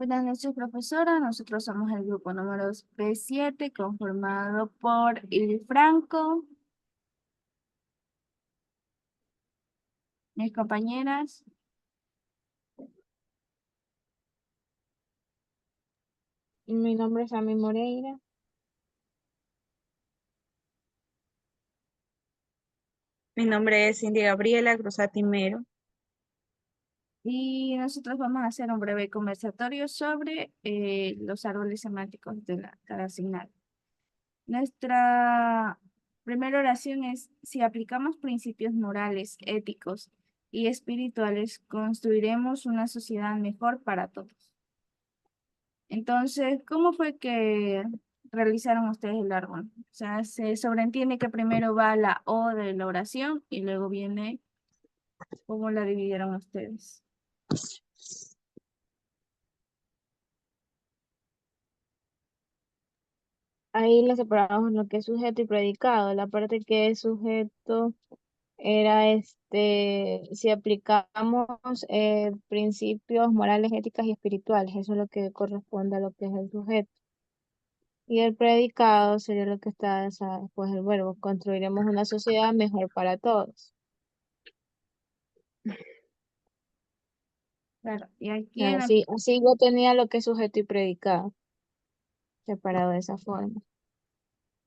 Buenas noches, profesora. Nosotros somos el grupo número B7, conformado por Franco, mis compañeras. Mi nombre es Amy Moreira. Mi nombre es Cindy Gabriela Cruzati Mero. Y nosotros vamos a hacer un breve conversatorio sobre los árboles semánticos de cada asignación. Nuestra primera oración es: si aplicamos principios morales, éticos y espirituales, construiremos una sociedad mejor para todos. Entonces, ¿cómo fue que realizaron ustedes el árbol? O sea, se sobreentiende que primero va la O de la oración y luego viene cómo la dividieron ustedes. Ahí lo separamos en lo que es sujeto y predicado. La parte que es sujeto era si aplicamos principios morales, éticas y espirituales. Eso es lo que corresponde a lo que es el sujeto. Y el predicado sería lo que está después del verbo. Construiremos una sociedad mejor para todos. Claro, y aquí Así yo tenía lo que es sujeto y predicado, separado de esa forma.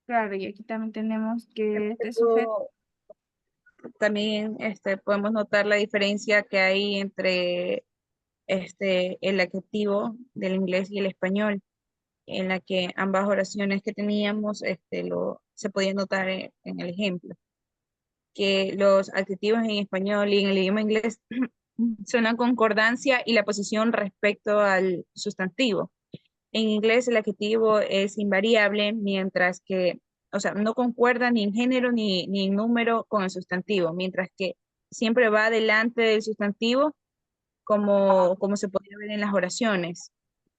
claro, y aquí también tenemos que este sujeto, Pero también podemos notar la diferencia que hay entre el adjetivo del inglés y el español, en la que ambas oraciones que teníamos se podía notar en el ejemplo, que los adjetivos en español y en el idioma inglés son la concordancia y la posición respecto al sustantivo. En inglés el adjetivo es invariable, mientras que, o sea, no concuerda ni en género ni en número con el sustantivo, mientras que siempre va delante del sustantivo, como se podría ver en las oraciones.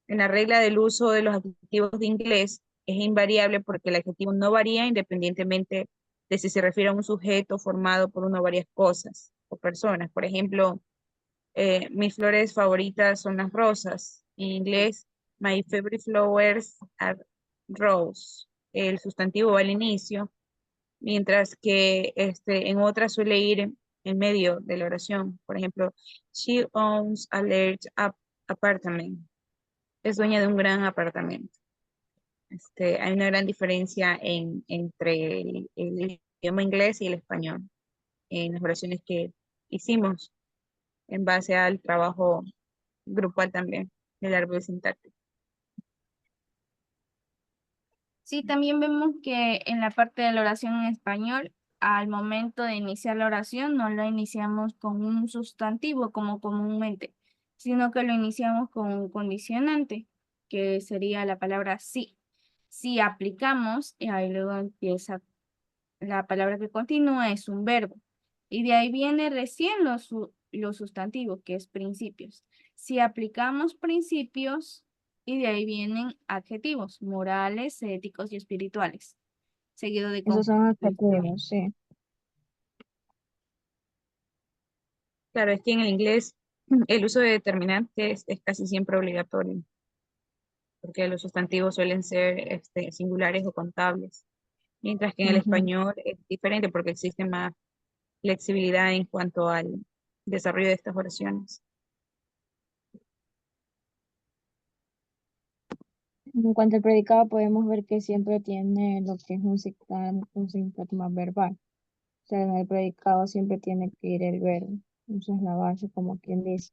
En la regla del uso de los adjetivos de inglés es invariable porque el adjetivo no varía independientemente de si se refiere a un sujeto formado por una o varias cosas o personas. Por ejemplo, mis flores favoritas son las rosas. En inglés, my favorite flowers are rose. El sustantivo va al inicio, mientras que en otras suele ir en medio de la oración. Por ejemplo, she owns a large apartment. Es dueña de un gran apartamento. Hay una gran diferencia entre el idioma inglés y el español en las oraciones que hicimos en base al trabajo grupal también del árbol sintáctico. sí, también vemos que en la parte de la oración en español, al momento de iniciar la oración, no la iniciamos con un sustantivo como comúnmente, sino que lo iniciamos con un condicionante, que sería la palabra sí. Si aplicamos, y ahí luego empieza la palabra que continúa, es un verbo. Y de ahí viene recién los sustantivos, que es principios. Si aplicamos principios, y de ahí vienen adjetivos, morales, éticos y espirituales, seguido de Esos son conjunción. adjetivos, sí. Claro, es que en el inglés el uso de determinantes es casi siempre obligatorio, porque los sustantivos suelen ser singulares o contables, mientras que en el Ujú. español es diferente porque existe más flexibilidad en cuanto al desarrollo de estas oraciones. En cuanto al predicado, podemos ver que siempre tiene lo que es un sintagma verbal. O sea, en el predicado siempre tiene que ir el verbo. Esa es la base, como quien dice.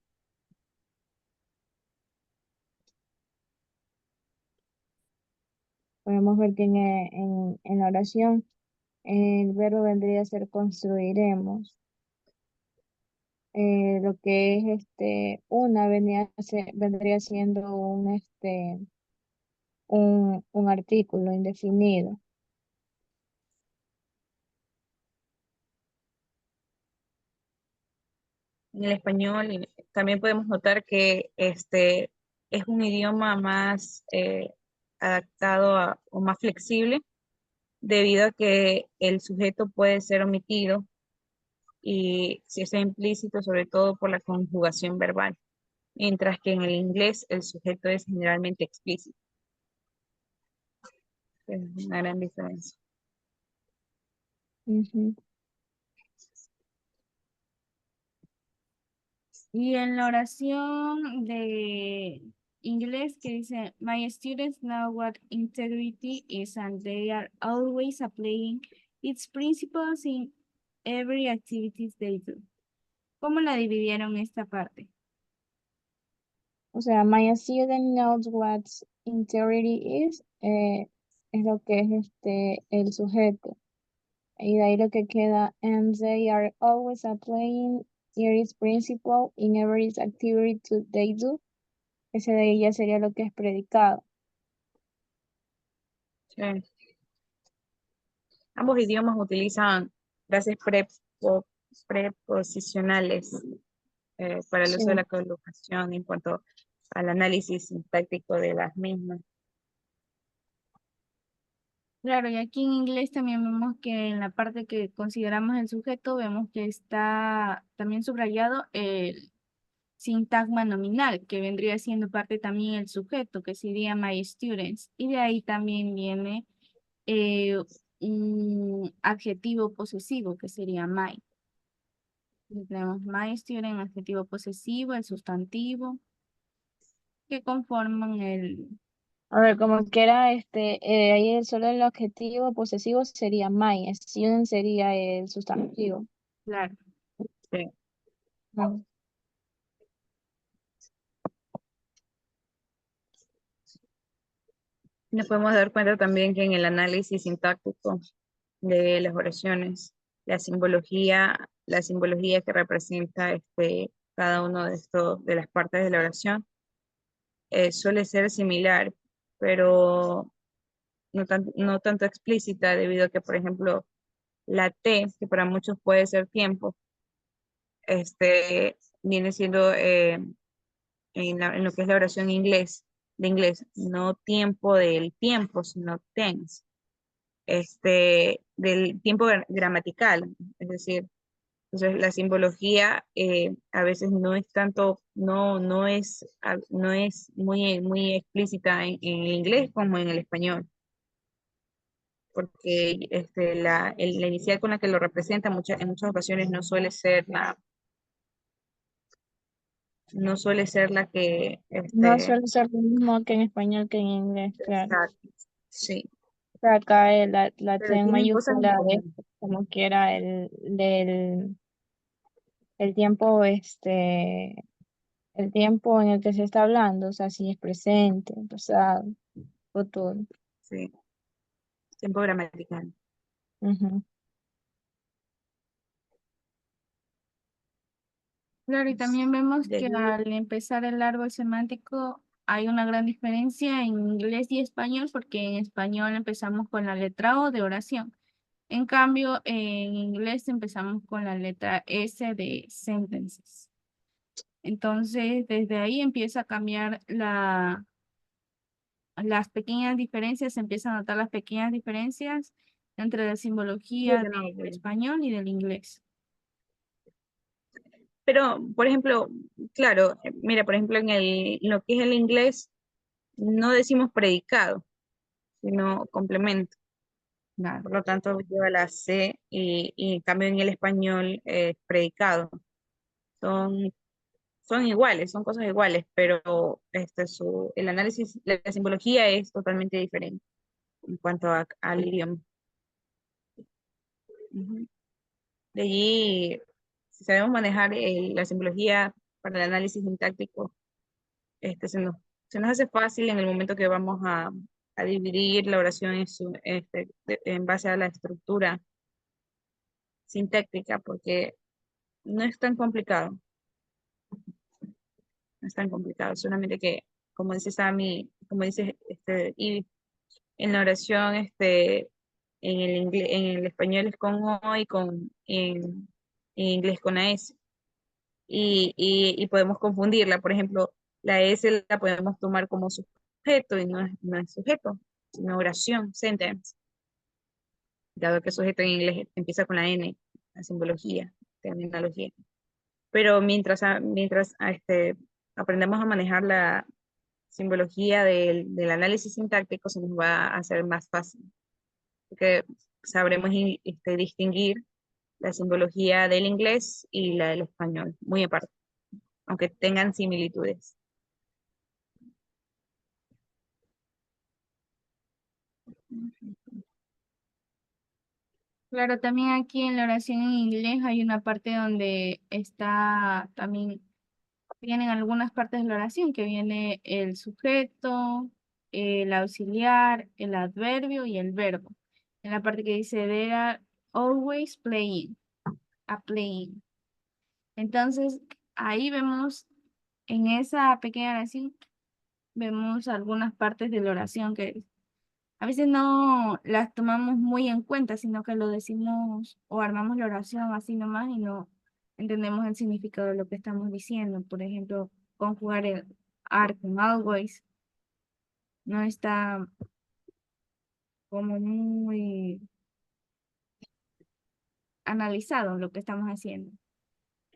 Podemos ver que en la oración el verbo vendría a ser construiremos. Lo que es vendría siendo un artículo indefinido. En el español también podemos notar que es un idioma más adaptado o más flexible debido a que el sujeto puede ser omitido y si está implícito, sobre todo por la conjugación verbal. mientras que en el inglés el sujeto es generalmente explícito. Es una gran diferencia. Ujú. Y en la oración de inglés que dice, My students know what integrity is and they are always applying its principles in every activity they do. ¿Cómo la dividieron esta parte? O sea, my student knows what integrity es lo que es el sujeto. Y de ahí lo que queda, and they are always applying its principle in every activity they do. Ese de ahí ya sería lo que es predicado. Sí. Ambos idiomas utilizan frases preposicionales para el Sí. uso de la colocación en cuanto al análisis sintáctico de las mismas. Claro, y aquí en inglés también vemos que en la parte que consideramos el sujeto, vemos que está también subrayado el sintagma nominal, que vendría siendo parte también el sujeto, que sería my students. Y de ahí también viene eh, un adjetivo posesivo, que sería my. Y tenemos my student, adjetivo posesivo, el sustantivo, que conforman el, A ver, como que era ahí solo el objetivo posesivo sería my, student sería el sustantivo. claro. Sí. Ujú. Nos podemos dar cuenta también que en el análisis sintáctico de las oraciones, la simbología que representa cada uno de estos, de las partes de la oración, suele ser similar, pero no tanto explícita, debido a que, por ejemplo, la T, que para muchos puede ser tiempo, viene siendo en lo que es la oración de inglés, no tiempo del tiempo, sino tense, del tiempo gramatical, es decir, entonces la simbología a veces no es tanto, no es muy explícita en el inglés como en el español, porque la inicial con la que lo representa en muchas ocasiones no suele ser la que, No suele ser lo mismo que en español que en inglés, claro. exacto, sí, Pero acá la T pero en tienen cosas en mayúscula es común, como quiera el tiempo, el tiempo en el que se está hablando, o sea, si es presente, pasado, futuro. sí, tiempo gramatical. Ujú. Claro, y también vemos De que allí, al empezar el árbol semántico hay una gran diferencia en inglés y español, porque en español empezamos con la letra O de oración. En cambio, en inglés empezamos con la letra S de sentences. Entonces, desde ahí empieza a cambiar las pequeñas diferencias, se empiezan a notar las pequeñas diferencias entre la simbología de nuevo, del español y del inglés. pero, por ejemplo, claro, mira, por ejemplo, en lo que es el inglés, no decimos predicado, sino complemento. Claro. Por lo tanto, lleva la C y en cambio en el español es predicado. Son, son iguales, son cosas iguales, pero el análisis, la simbología es totalmente diferente en cuanto al idioma. Ujú. De allí, si sabemos manejar la simbología para el análisis sintáctico, este, se nos, se nos hace fácil en el momento que vamos a dividir la oración en base a la estructura sintáctica, porque no es tan complicado, no es tan complicado, solamente que, como dice Sammy, como dice Ivy, en la oración, en el español es con O y en inglés con AS. Y podemos confundirla. Por ejemplo, la S la podemos tomar como sujeto y no es sujeto, sino oración, sentence, dado que sujeto en inglés empieza con la N, la simbología, terminología. Pero mientras aprendemos a manejar la simbología del análisis sintáctico, se nos va a hacer más fácil, porque sabremos distinguir la simbología del inglés y la del español, muy aparte, aunque tengan similitudes. Claro, también aquí en la oración en inglés hay una parte donde está también, vienen algunas partes de la oración, que viene el sujeto, el auxiliar, el adverbio y el verbo. En la parte que dice, they are always playing, a playing. Entonces, ahí vemos, en esa pequeña oración, vemos algunas partes de la oración que a veces no las tomamos muy en cuenta, sino que lo decimos o armamos la oración así nomás y no entendemos el significado de lo que estamos diciendo. Por ejemplo, conjugar el are con always no está como muy analizado lo que estamos haciendo.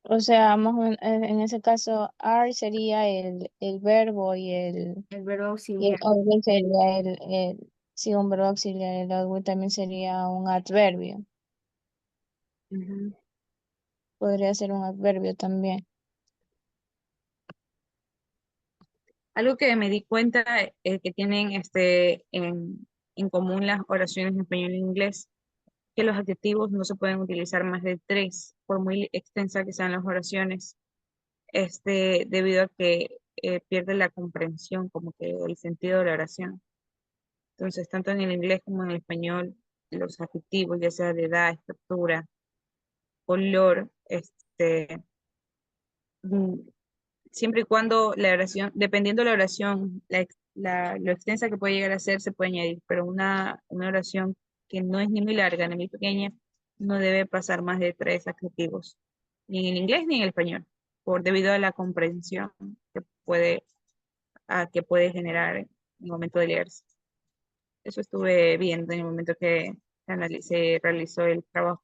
O sea, en ese caso, are sería el verbo El verbo y el auxiliar. always sería sí, un verbo auxiliar. El always también sería un adverbio. Ujú. Podría ser un adverbio también. Algo que me di cuenta que tienen en común las oraciones en español e inglés, que los adjetivos no se pueden utilizar más de tres, por muy extensa que sean las oraciones, debido a que pierde la comprensión, como que el sentido de la oración. Entonces, tanto en el inglés como en el español, los adjetivos, ya sea de edad, estatura, color, mm, siempre y cuando la oración, dependiendo de la oración, lo extensa que puede llegar a ser, se puede añadir, pero una oración que no es ni muy larga ni muy pequeña, no debe pasar más de tres adjetivos, ni en el inglés ni en el español, debido a la comprensión puede, que puede generar en el momento de leerse. Eso estuve viendo en el momento que realizó el trabajo.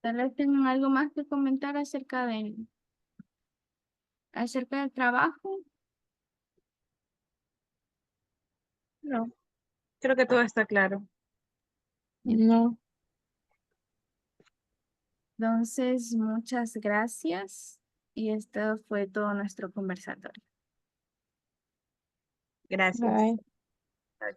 Tal vez tengan algo más que comentar acerca del trabajo. No, creo que todo está claro. No, Entonces, muchas gracias y esto fue todo nuestro conversatorio. Gracias. bye.